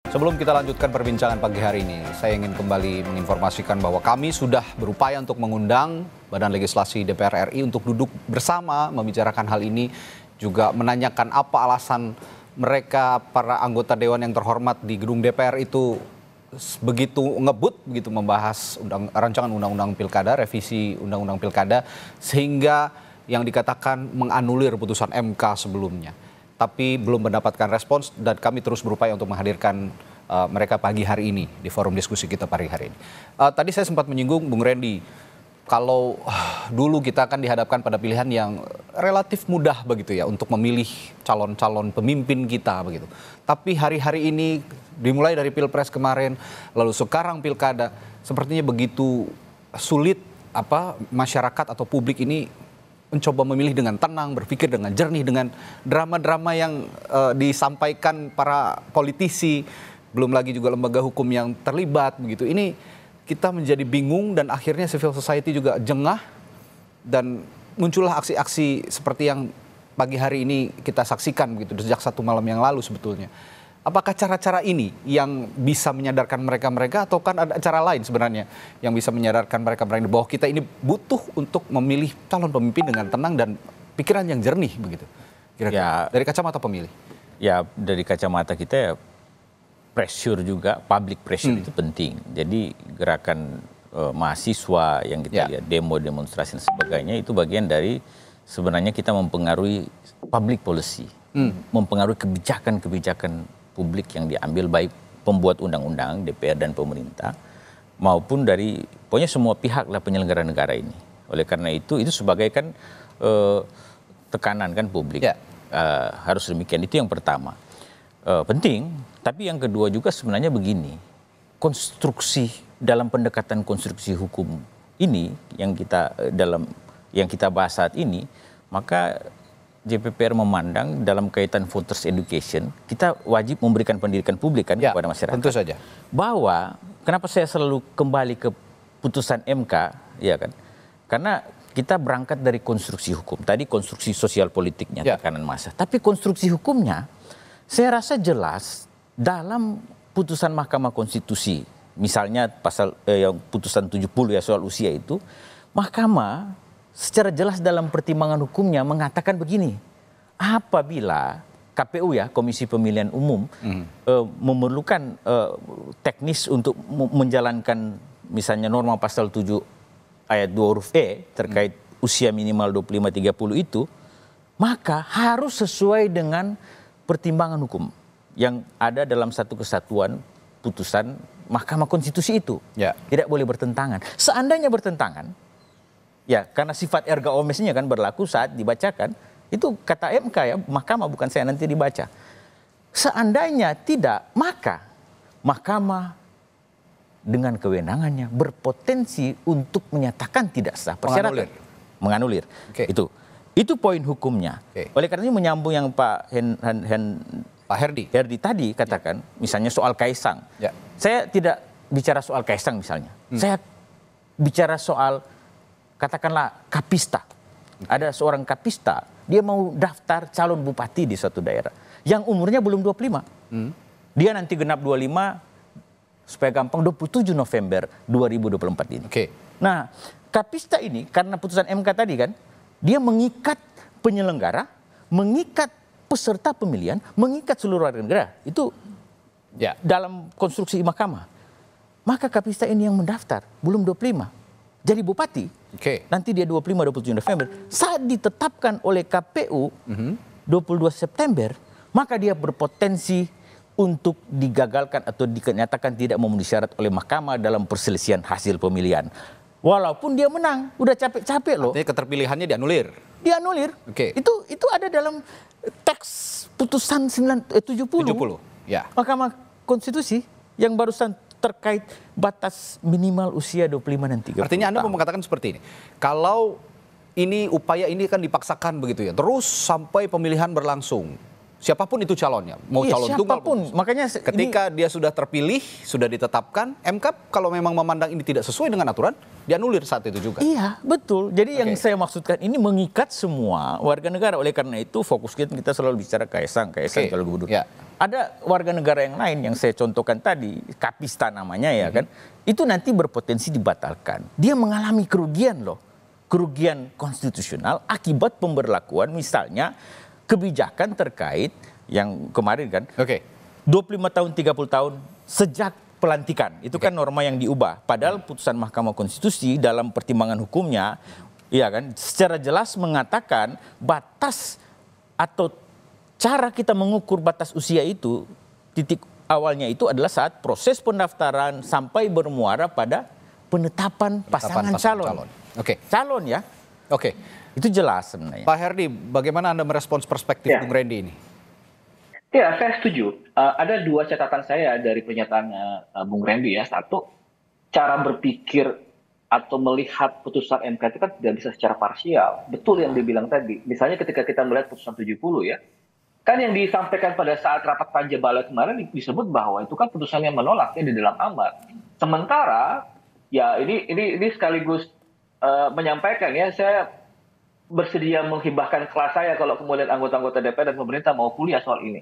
Sebelum kita lanjutkan perbincangan pagi hari ini, saya ingin kembali menginformasikan bahwa kami sudah berupaya untuk mengundang Badan Legislasi DPR RI untuk duduk bersama membicarakan hal ini, juga menanyakan apa alasan mereka para anggota Dewan yang terhormat di gedung DPR itu begitu ngebut, begitu membahas rancangan undang-undang pilkada, revisi undang-undang pilkada, sehingga yang dikatakan menganulir putusan MK sebelumnya. Tapi belum mendapatkan respons dan kami terus berupaya untuk menghadirkan mereka pagi hari ini di forum diskusi kita pagi hari ini. Tadi saya sempat menyinggung Bung Randy, kalau dulu kita akan dihadapkan pada pilihan yang relatif mudah begitu ya untuk memilih calon-calon pemimpin kita begitu. Tapi hari-hari ini dimulai dari Pilpres kemarin, lalu sekarang pilkada, sepertinya begitu sulit masyarakat atau publik ini mencoba memilih dengan tenang, berpikir dengan jernih, dengan drama-drama yang disampaikan para politisi, belum lagi juga lembaga hukum yang terlibat begitu. Ini kita menjadi bingung dan akhirnya civil society juga jengah dan muncullah aksi-aksi seperti yang pagi hari ini kita saksikan begitu sejak 1 malam yang lalu sebetulnya. Apakah cara-cara ini yang bisa menyadarkan mereka-mereka atau kan ada cara lain sebenarnya yang bisa menyadarkan mereka-mereka bahwa kita ini butuh untuk memilih calon pemimpin dengan tenang dan pikiran yang jernih begitu? Kira-kira dari kacamata pemilih. Ya dari kacamata kita ya pressure juga, public pressure itu penting. Jadi gerakan mahasiswa yang kita lihat, demo, demonstrasi dan sebagainya itu bagian dari sebenarnya kita mempengaruhi public policy, mempengaruhi kebijakan-kebijakan publik yang diambil baik pembuat undang-undang, DPR dan pemerintah, maupun dari pokoknya semua pihak lah penyelenggara negara ini. Oleh karena itu sebagai kan tekanan kan publik. Harus demikian, itu yang pertama. Penting, tapi yang kedua juga sebenarnya begini, konstruksi dalam pendekatan konstruksi hukum ini yang kita bahas saat ini, maka JPPR memandang dalam kaitan voters education, kita wajib memberikan pendidikan publik kan kepada masyarakat. Tentu saja. Bahwa kenapa saya selalu kembali ke putusan MK, ya kan? Karena kita berangkat dari konstruksi hukum. Tadi konstruksi sosial politiknya, tekanan massa. Tapi konstruksi hukumnya, saya rasa jelas dalam putusan Mahkamah Konstitusi, misalnya pasal yang putusan 70 ya soal usia itu, Mahkamah secara jelas dalam pertimbangan hukumnya mengatakan begini, apabila KPU ya, Komisi Pemilihan Umum, memerlukan teknis untuk menjalankan misalnya norma pasal 7 ayat 2 huruf E terkait usia minimal 25-30 itu, maka harus sesuai dengan pertimbangan hukum yang ada dalam satu kesatuan putusan Mahkamah Konstitusi itu. Tidak boleh bertentangan. Seandainya bertentangan, ya karena sifat erga omnesnya kan berlaku saat dibacakan, itu kata MK ya, Mahkamah bukan saya nanti dibaca. Seandainya tidak, maka Mahkamah dengan kewenangannya berpotensi untuk menyatakan tidak sah persyarat. Menganulir. Itu poin hukumnya. Oleh karena ini menyambung yang Pak Herdi tadi katakan, misalnya soal Kaisang. Saya tidak bicara soal Kaisang misalnya. Saya bicara soal katakanlah kapista. Ada seorang kapista, dia mau daftar calon bupati di suatu daerah yang umurnya belum 25. Dia nanti genap 25 supaya gampang 27 November 2024 ini. Nah, kapista ini karena putusan MK tadi kan, dia mengikat penyelenggara, mengikat peserta pemilihan, mengikat seluruh warga negara. Itu dalam konstruksi Mahkamah. Maka kapista ini yang mendaftar belum 25. Jadi bupati, nanti dia 25-27 November, saat ditetapkan oleh KPU 22 September, maka dia berpotensi untuk digagalkan atau dinyatakan tidak memenuhi syarat oleh Mahkamah dalam perselisihan hasil pemilihan. Walaupun dia menang, udah capek-capek loh. Artinya keterpilihannya dianulir. Itu ada dalam teks putusan 70. Mahkamah Konstitusi yang barusan terkait batas minimal usia 25 dan 30 Artinya Anda mau mengatakan seperti ini, kalau ini upaya ini kan dipaksakan begitu ya, terus sampai pemilihan berlangsung, Siapapun itu calonnya, mau Iya, calon tunggal siapapun. Makanya ketika dia sudah terpilih, sudah ditetapkan, MK kalau memang memandang ini tidak sesuai dengan aturan, dianulir saat itu juga. Iya, betul. Jadi yang Oke. saya maksudkan ini mengikat semua warga negara. Oleh karena itu fokus kita selalu bicara Kaisang Oke. calon gubernur. Ya. Ada warga negara yang lain yang saya contohkan tadi, Kapista namanya ya kan. Itu nanti berpotensi dibatalkan. Dia mengalami kerugian loh. Kerugian konstitusional akibat pemberlakuan misalnya kebijakan terkait yang kemarin kan. Oke. 25 tahun, 30 tahun sejak pelantikan. Itu kan norma yang diubah. Padahal putusan Mahkamah Konstitusi dalam pertimbangan hukumnya, ya kan, secara jelas mengatakan batas atau cara kita mengukur batas usia itu, titik awalnya itu adalah saat proses pendaftaran sampai bermuara pada penetapan pasangan calon. Oke. Calon ya. Oke. Itu jelas sebenarnya. Pak Herdi, bagaimana Anda merespons perspektif Ya. Bung Randy ini? Ya, saya setuju. Ada dua catatan saya dari pernyataan Bung Randy ya. Satu, cara berpikir atau melihat putusan MK itu kan tidak bisa secara parsial. Betul yang dibilang tadi. Misalnya ketika kita melihat putusan 70 ya, kan yang disampaikan pada saat rapat panja balai kemarin disebut bahwa itu kan putusan yang menolak ya di dalam amar. Sementara ya ini sekaligus menyampaikan ya, saya bersedia menghibahkan kelas saya kalau kemudian anggota-anggota DPR dan pemerintah mau kuliah soal ini.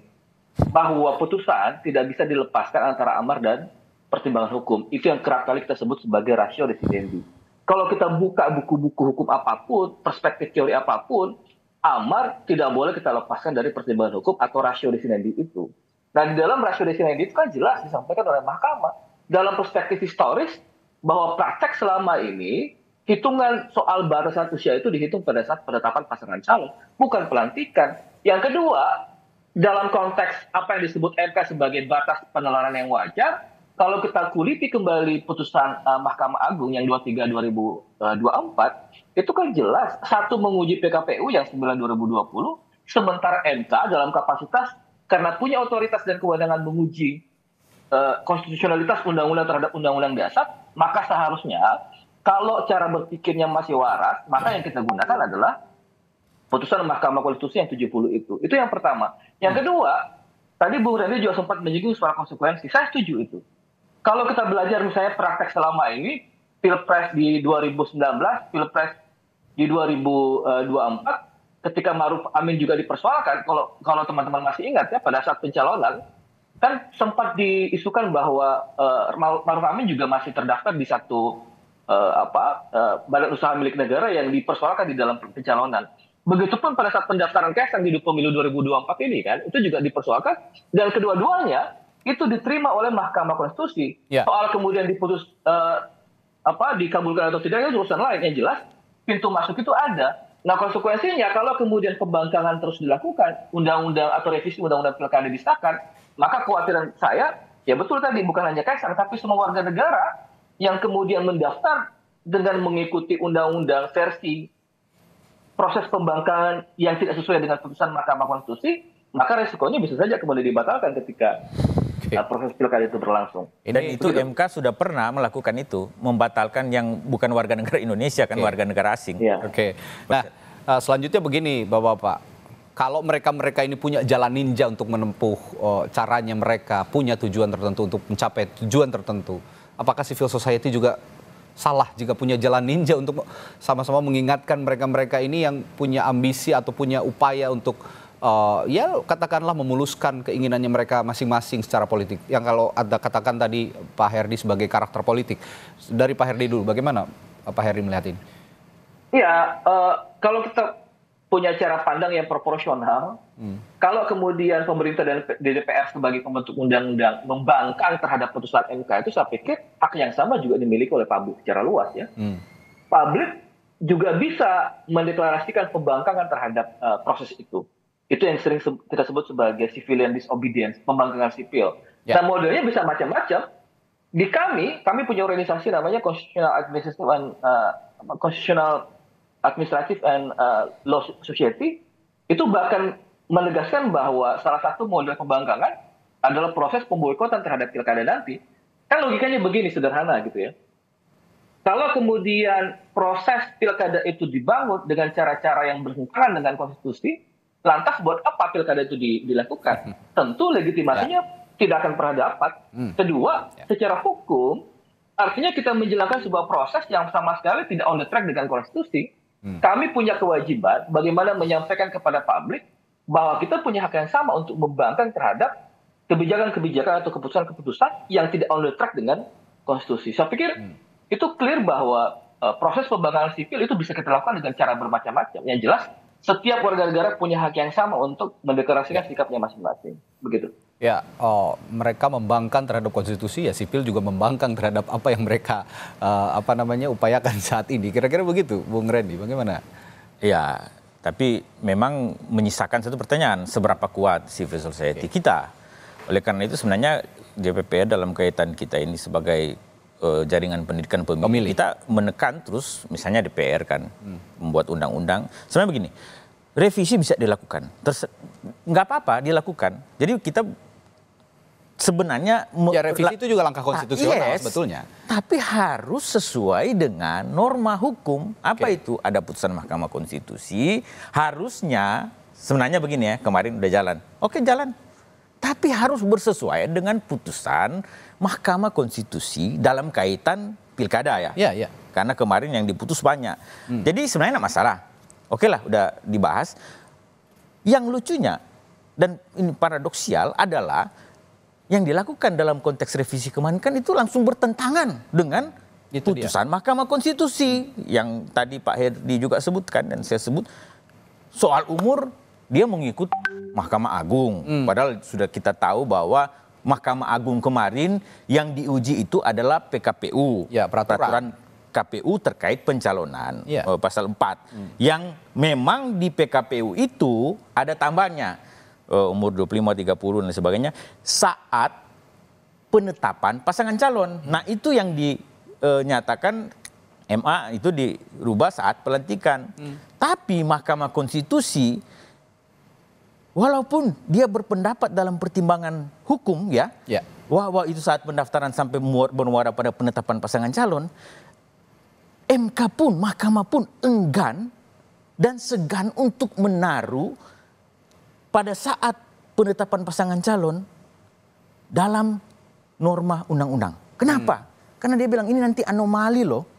Bahwa putusan tidak bisa dilepaskan antara amar dan pertimbangan hukum. Itu yang kerap kali kita sebut sebagai ratio decidendi. Kalau kita buka buku-buku hukum apapun, perspektif teori apapun, amar tidak boleh kita lepaskan dari pertimbangan hukum atau ratio decidendi itu. Nah, di dalam ratio decidendi itu kan jelas disampaikan oleh mahkamah. Dalam perspektif historis, bahwa praktek selama ini, hitungan soal batasan usia itu dihitung pada saat penetapan pasangan calon, bukan pelantikan. Yang kedua, dalam konteks apa yang disebut MK sebagai batas penelaran yang wajar, kalau kita kuliti kembali putusan Mahkamah Agung yang 23/2024, itu kan jelas, satu menguji PKPU yang 9/2020, sementara MK dalam kapasitas karena punya otoritas dan kewenangan menguji konstitusionalitas undang-undang terhadap undang-undang dasar, maka seharusnya kalau cara berpikirnya masih waras, maka yang kita gunakan adalah putusan Mahkamah Konstitusi yang 70 itu. Itu yang pertama. Yang kedua, tadi Bung Randy juga sempat menyinggung soal konsekuensi. Saya setuju itu. Kalau kita belajar misalnya praktek selama ini, Pilpres di 2019, Pilpres di 2024, ketika Ma'ruf Amin juga dipersoalkan, kalau teman-teman masih ingat ya, pada saat pencalonan, kan sempat diisukan bahwa Ma'ruf Amin juga masih terdaftar di satu badan usaha milik negara yang dipersoalkan di dalam pencalonan. Begitupun pada saat pendaftaran Kaisang di pemilu 2024 ini kan, itu juga dipersoalkan, dan kedua-duanya itu diterima oleh Mahkamah Konstitusi. Ya. Soal kemudian diputus dikabulkan atau tidak itu urusan lain. Yang jelas pintu masuk itu ada. Nah, konsekuensinya kalau kemudian pembangkangan terus dilakukan, undang-undang atau revisi undang-undang pilkada disahkan, maka kekhawatiran saya ya betul tadi, bukan hanya Kaisang tapi semua warga negara yang kemudian mendaftar dengan mengikuti undang-undang versi proses pembangkangan yang tidak sesuai dengan putusan Mahkamah Konstitusi, maka resikonya bisa saja kembali dibatalkan ketika proses pilkada itu berlangsung. Dan itu MK sudah pernah melakukan itu, membatalkan yang bukan warga negara Indonesia kan, warga negara asing. Ya. Oke. Nah, selanjutnya begini, Bapak-bapak. Kalau mereka ini punya jalan ninja untuk menempuh caranya, mereka punya tujuan tertentu untuk mencapai tujuan tertentu, apakah civil society juga salah jika punya jalan ninja untuk sama-sama mengingatkan mereka-mereka ini yang punya ambisi atau punya upaya untuk ya katakanlah memuluskan keinginannya mereka masing-masing secara politik. Yang kalau ada katakan tadi Pak Herdi sebagai karakter politik. Dari Pak Herdi dulu, bagaimana Pak Herdi melihat ini? Ya, kalau kita punya cara pandang yang proporsional, kalau kemudian pemerintah dan DPR sebagai pembentuk undang-undang membangkang terhadap putusan MK itu, saya pikir hak yang sama juga dimiliki oleh publik secara luas ya. Publik juga bisa mendeklarasikan pembangkangan terhadap proses itu. Itu yang sering kita sebut sebagai civilian disobedience, pembangkangan sipil. Ya. Nah, modelnya bisa macam-macam. Di kami punya organisasi namanya Constitutional Administrative and Law Society, itu bahkan menegaskan bahwa salah satu model pembangkangan adalah proses pemboikotan terhadap pilkada nanti. Kan logikanya begini, sederhana gitu ya. Kalau kemudian proses pilkada itu dibangun dengan cara-cara yang bertentangan dengan konstitusi, Lantas buat apa pilkada itu dilakukan? Tentu legitimasinya tidak akan pernah dapat. Kedua, secara hukum, artinya kita menjalankan sebuah proses yang sama sekali tidak on the track dengan konstitusi. Kami punya kewajiban bagaimana menyampaikan kepada publik bahwa kita punya hak yang sama untuk membangkang terhadap kebijakan-kebijakan atau keputusan-keputusan yang tidak on the track dengan konstitusi. Saya pikir itu clear bahwa proses pembangkangan sipil itu bisa kita lakukan dengan cara bermacam-macam. Yang jelas, setiap warga negara punya hak yang sama untuk mendeklarasikan sikapnya masing-masing. Begitu. Ya, mereka membangkang terhadap konstitusi, ya sipil juga membangkang terhadap apa yang mereka upayakan saat ini. Kira-kira begitu, Bung Randy, bagaimana? Ya, tapi memang menyisakan satu pertanyaan, seberapa kuat civil society kita? Oleh karena itu sebenarnya DPR dalam kaitan kita ini sebagai jaringan pendidikan pemilih, kita menekan terus, misalnya DPR kan membuat undang-undang. Sebenarnya begini, revisi bisa dilakukan, nggak apa-apa dilakukan. Jadi kita sebenarnya revisi itu juga langkah konstitusional sebetulnya. Tapi harus sesuai dengan norma hukum. Apa itu? Ada putusan Mahkamah Konstitusi. Harusnya sebenarnya begini ya, kemarin udah jalan. Oke, jalan. Tapi harus bersesuaian dengan putusan Mahkamah Konstitusi dalam kaitan pilkada ya. Iya. Karena kemarin yang diputus banyak. Jadi sebenarnya nggak masalah. Oke lah, udah dibahas. Yang lucunya dan ini paradoksial adalah yang dilakukan dalam konteks revisi kemarin kan itu langsung bertentangan dengan putusan Mahkamah Konstitusi yang tadi Pak Herdi juga sebutkan dan saya sebut soal umur dia mengikut Mahkamah Agung. Padahal sudah kita tahu bahwa Mahkamah Agung kemarin yang diuji itu adalah PKPU, peraturan KPU terkait pencalonan, pasal 4. Yang memang di PKPU itu ada tambahannya, umur 25, 30 dan sebagainya, saat penetapan pasangan calon. Nah itu yang dinyatakan MA itu dirubah saat pelantikan. Tapi Mahkamah Konstitusi, walaupun dia berpendapat dalam pertimbangan hukum bahwa itu saat pendaftaran sampai bermuara pada penetapan pasangan calon, MK pun, Mahkamah pun enggan dan segan untuk menaruh pada saat penetapan pasangan calon dalam norma undang-undang. Kenapa? Karena dia bilang ini nanti anomali loh.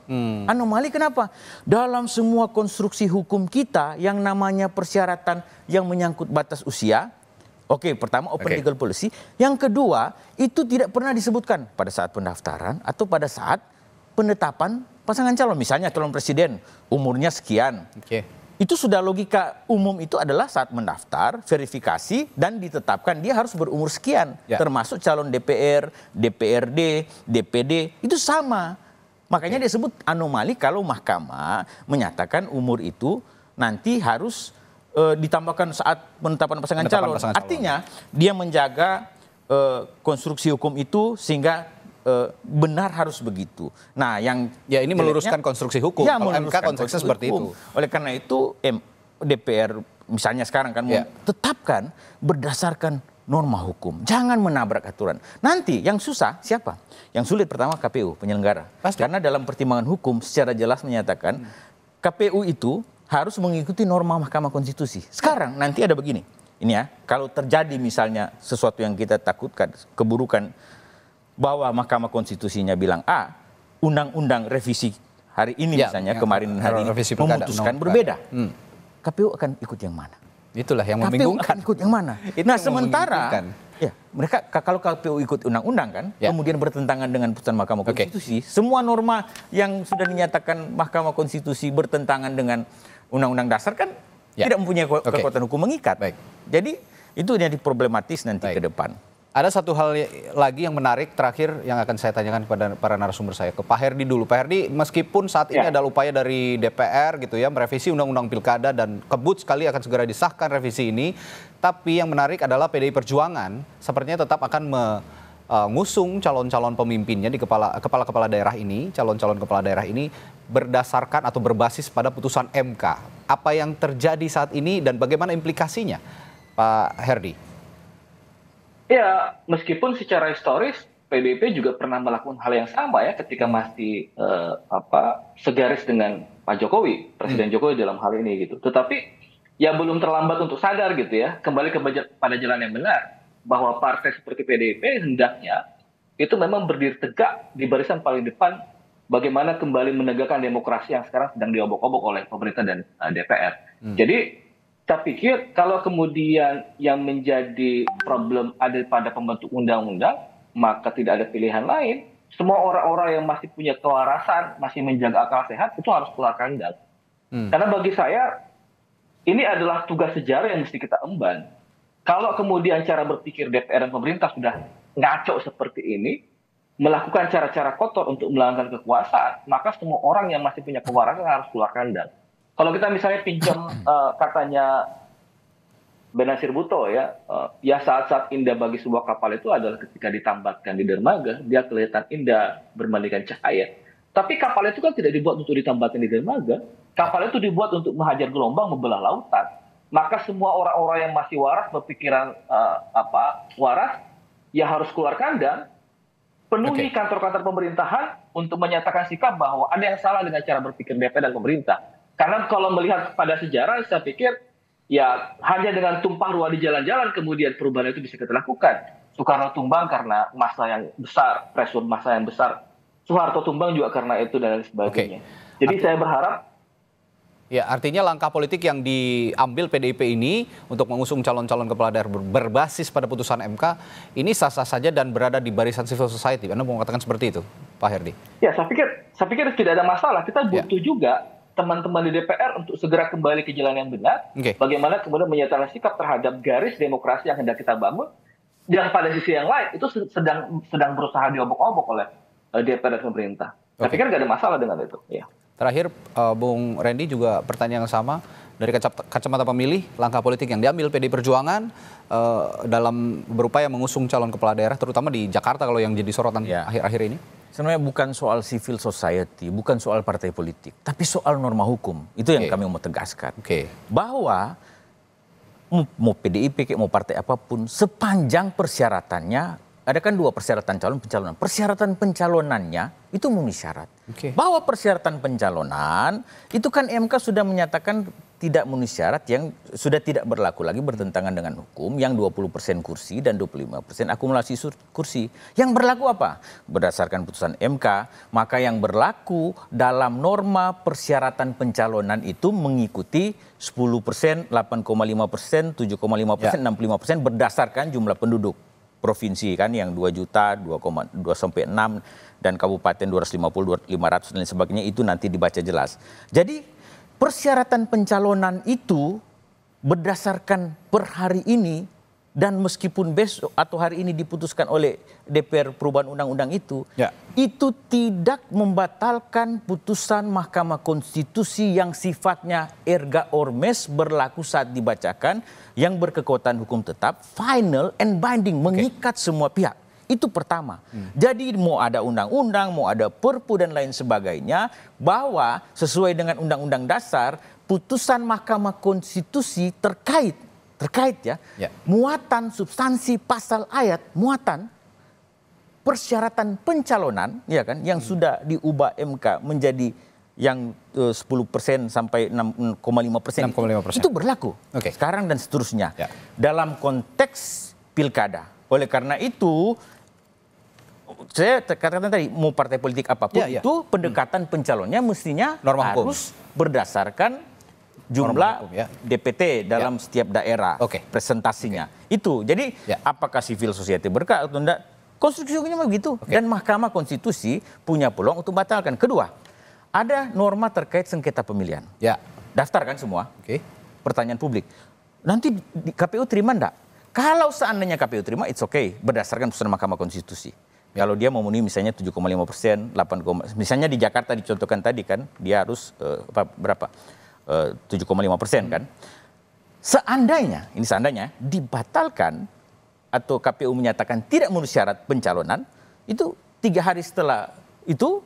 Anomali kenapa? Dalam semua konstruksi hukum kita yang namanya persyaratan yang menyangkut batas usia, pertama open legal policy. Yang kedua, itu tidak pernah disebutkan pada saat pendaftaran atau pada saat penetapan pasangan calon. Misalnya calon presiden umurnya sekian. Itu sudah logika umum itu adalah saat mendaftar, verifikasi dan ditetapkan dia harus berumur sekian. Termasuk calon DPR, DPRD, DPD, itu sama. Makanya dia sebut anomali kalau mahkamah menyatakan umur itu nanti harus ditambahkan saat penetapan pasangan calon. Artinya dia menjaga konstruksi hukum itu sehingga benar harus begitu. Nah, yang ini meluruskan konstruksi hukum. MK konteksnya seperti itu. Oleh karena itu DPR misalnya sekarang kan tetapkan berdasarkan norma hukum. Jangan menabrak aturan. Nanti yang susah siapa? Yang sulit pertama KPU, penyelenggara. Karena dalam pertimbangan hukum secara jelas menyatakan KPU itu harus mengikuti norma Mahkamah Konstitusi. Sekarang nanti ada begini. Ini ya, kalau terjadi misalnya sesuatu yang kita takutkan, keburukan bahwa Mahkamah Konstitusinya bilang A, undang-undang revisi hari ini misalnya kemarin hari ini memutuskan berbeda. KPU akan ikut yang mana? Itulah yang KPU membingungkan. akan ikut yang mana? Nah sementara mereka kalau KPU ikut undang-undang kan, kemudian bertentangan dengan putusan Mahkamah Konstitusi, semua norma yang sudah dinyatakan Mahkamah Konstitusi bertentangan dengan Undang-Undang Dasar kan tidak mempunyai kekuatan hukum mengikat. Jadi itu jadi problematis nanti ke depan. Ada satu hal lagi yang menarik terakhir yang akan saya tanyakan kepada para narasumber saya. Ke Pak Herdi dulu. Pak Herdi, meskipun saat ini adalah upaya dari DPR gitu ya, merevisi Undang-Undang Pilkada dan kebut sekali akan segera disahkan revisi ini. Tapi yang menarik adalah PDI Perjuangan sepertinya tetap akan mengusung calon-calon pemimpinnya di kepala-kepala daerah ini, calon-calon kepala daerah ini berdasarkan atau berbasis pada putusan MK. Apa yang terjadi saat ini dan bagaimana implikasinya, Pak Herdi? Ya, meskipun secara historis PDIP juga pernah melakukan hal yang sama ya ketika masih segaris dengan Pak Jokowi, Presiden Jokowi dalam hal ini gitu. Tetapi ya belum terlambat untuk sadar gitu ya, kembali pada jalan yang benar, bahwa partai seperti PDIP hendaknya itu memang berdiri tegak di barisan paling depan bagaimana kembali menegakkan demokrasi yang sekarang sedang diobok-obok oleh pemerintah dan DPR. Jadi saya pikir kalau kemudian yang menjadi problem ada pada pembentuk undang-undang, maka tidak ada pilihan lain. Semua orang-orang yang masih punya kewarasan, masih menjaga akal sehat, itu harus keluar kandang. Karena bagi saya, ini adalah tugas sejarah yang mesti kita emban. Kalau kemudian cara berpikir DPR dan pemerintah sudah ngaco seperti ini, melakukan cara-cara kotor untuk melanggar kekuasaan, maka semua orang yang masih punya kewarasan harus keluar kandang. Kalau kita misalnya pinjam katanya Benazir Bhutto ya saat-saat indah bagi sebuah kapal itu adalah ketika ditambatkan di dermaga, dia kelihatan indah berbandingkan cahaya. Tapi kapal itu kan tidak dibuat untuk ditambatkan di dermaga, kapal itu dibuat untuk menghajar gelombang membelah lautan. Maka semua orang-orang yang masih waras berpikiran waras, ya harus keluar kandang, penuhi kantor-kantor pemerintahan untuk menyatakan sikap bahwa ada yang salah dengan cara berpikir DPR dan pemerintah. Karena kalau melihat pada sejarah, saya pikir ya hanya dengan tumpah ruah di jalan-jalan kemudian perubahan itu bisa kita lakukan. Soekarno tumbang karena massa yang besar, pressure massa yang besar. Soeharto tumbang juga karena itu dan sebagainya. Jadi saya berharap ya, artinya langkah politik yang diambil PDIP ini untuk mengusung calon-calon kepala daerah berbasis pada putusan MK ini sah-sah saja dan berada di barisan civil society. Anda mau mengatakan seperti itu, Pak Herdy? Ya, saya pikir tidak ada masalah. Kita butuh juga teman-teman di DPR untuk segera kembali ke jalan yang benar. Bagaimana kemudian menyatakan sikap terhadap garis demokrasi yang hendak kita bangun. Yang pada sisi yang lain itu sedang berusaha diobok-obok oleh DPR dan pemerintah. Saya pikir nggak ada masalah dengan itu. Ya. Terakhir, Bung Randy juga pertanyaan yang sama. Dari kacamata pemilih, langkah politik yang diambil PDI Perjuangan dalam berupaya mengusung calon kepala daerah, terutama di Jakarta kalau yang jadi sorotan akhir-akhir ini? Sebenarnya bukan soal civil society, bukan soal partai politik, tapi soal norma hukum. Itu yang kami mau tegaskan. Bahwa mau PDIP, mau partai apapun, sepanjang persyaratannya, ada kan 2 persyaratan pencalonan. Persyaratan pencalonannya itu memenuhi syarat. Bahwa persyaratan pencalonan itu kan MK sudah menyatakan tidak memenuhi syarat yang sudah tidak berlaku lagi bertentangan dengan hukum yang 20% kursi dan 25% akumulasi kursi. Yang berlaku apa? Berdasarkan putusan MK, maka yang berlaku dalam norma persyaratan pencalonan itu mengikuti 10%, 8,5%, 7,5%, 65% berdasarkan jumlah penduduk. Provinsi kan yang 2 juta, 2,2 sampai 6 dan kabupaten 250, 500 dan sebagainya itu nanti dibaca jelas. Jadi persyaratan pencalonan itu berdasarkan per hari ini dan meskipun besok atau hari ini diputuskan oleh DPR perubahan undang-undang itu tidak membatalkan putusan Mahkamah Konstitusi yang sifatnya erga ormes berlaku saat dibacakan yang berkekuatan hukum tetap, final and binding, mengikat semua pihak. Itu pertama. Jadi mau ada undang-undang, mau ada perpu dan lain sebagainya, bahwa sesuai dengan undang-undang dasar, putusan Mahkamah Konstitusi terkait muatan substansi pasal ayat, muatan persyaratan pencalonan, ya kan, yang sudah diubah MK menjadi yang 10% sampai 6,5%. Itu berlaku sekarang dan seterusnya dalam konteks pilkada. Oleh karena itu saya katakan tadi mau partai politik apapun itu pendekatan pencalonnya mestinya harus berdasarkan jumlah DPT dalam setiap daerah presentasinya. Itu jadi apakah civil society berkah atau tidak, konstruksi hukumnya begitu dan Mahkamah Konstitusi punya peluang untuk batalkan. Kedua, ada norma terkait sengketa pemilihan. Daftar kan semua. Pertanyaan publik. Nanti KPU terima enggak? Kalau seandainya KPU terima, it's okay. Berdasarkan putusan Mahkamah Konstitusi. Kalau dia memenuhi misalnya 7,5%, 8, misalnya di Jakarta dicontohkan tadi kan, dia harus berapa? 7,5% kan. Seandainya, ini seandainya dibatalkan atau KPU menyatakan tidak memenuhi syarat pencalonan, itu 3 hari setelah itu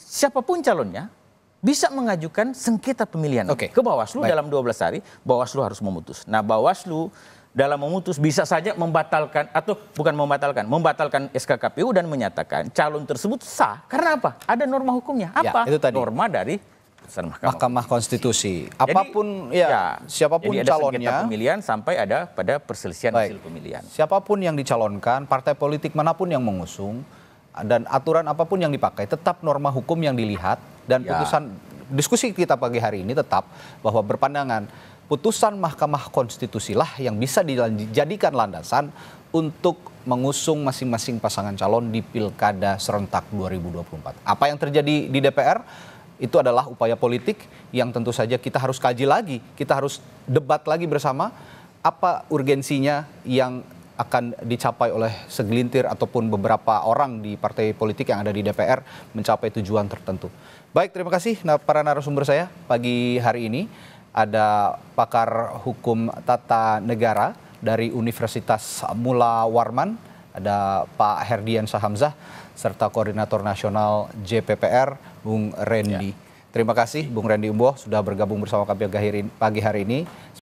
siapapun calonnya bisa mengajukan sengketa pemilihan ke Bawaslu dalam 12 hari. Bawaslu harus memutus. Nah, Bawaslu dalam memutus bisa saja membatalkan atau bukan membatalkan SK KPU dan menyatakan calon tersebut sah. Karena apa? Ada norma hukumnya. Apa? Itu tadi. Norma dari Mahkamah Konstitusi. Apapun siapapun jadi ada calonnya. sengketa pemilihan sampai ada pada perselisihan hasil pemilihan. Siapapun yang dicalonkan, partai politik manapun yang mengusung, dan aturan apapun yang dipakai, tetap norma hukum yang dilihat dan putusan diskusi kita pagi hari ini tetap bahwa berpandangan putusan Mahkamah Konstitusi lah yang bisa dijadikan landasan untuk mengusung masing-masing pasangan calon di Pilkada serentak 2024. Apa yang terjadi di DPR itu adalah upaya politik yang tentu saja kita harus kaji lagi, kita harus debat lagi bersama apa urgensinya yang akan dicapai oleh segelintir ataupun beberapa orang di partai politik yang ada di DPR mencapai tujuan tertentu. Baik, terima kasih para narasumber saya pagi hari ini. Ada pakar hukum tata negara dari Universitas Mula Warman, ada Pak Herdian Sahamzah, serta Koordinator Nasional JPPR, Bung Randy. Terima kasih Bung Randy Umboh sudah bergabung bersama kami pagi hari ini.